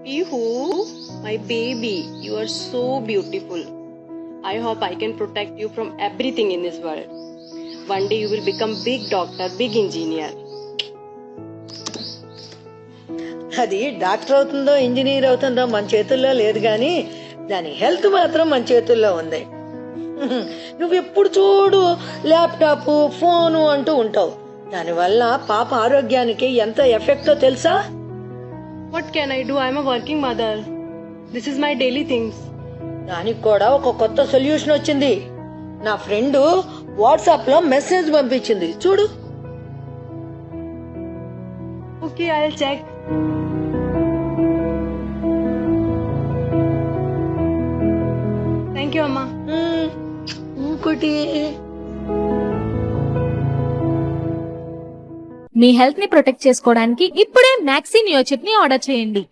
Pihu, my baby, you are so beautiful. I hope I can protect you from everything in this world. One day you will become big doctor, big engineer. అది doctor అవుతుందో engineer అవుతుందో మన చేతుల్లో లేదు గాని దాని health మాత్రం మన చేతుల్లో ఉంది. నువ్వు ఎప్పుడు చూడు ల్యాప్టాప్ ఫోను అంటూ ఉంటావు. దానివల్ల పాప ఆరోగ్యానికి ఎంత ఎఫెక్టో తెలుసా? What can I do? I am a working mother. This is my daily things. దానికి కూడా ఒక కొత్త సొల్యూషన్ వచ్చింది. నా ఫ్రెండ్ వాట్సాప్ లో మెసేజ్ పంపించింది, చూడు. Okay, I'll check. Thank you, Amma. ఇంకోటి మీ హెల్త్ ని ప్రొటెక్ట్ చేసుకోవడానికి ఇప్పుడే మ్యాక్సీ నియో చిప్ ని ఆర్డర్ చేయండి.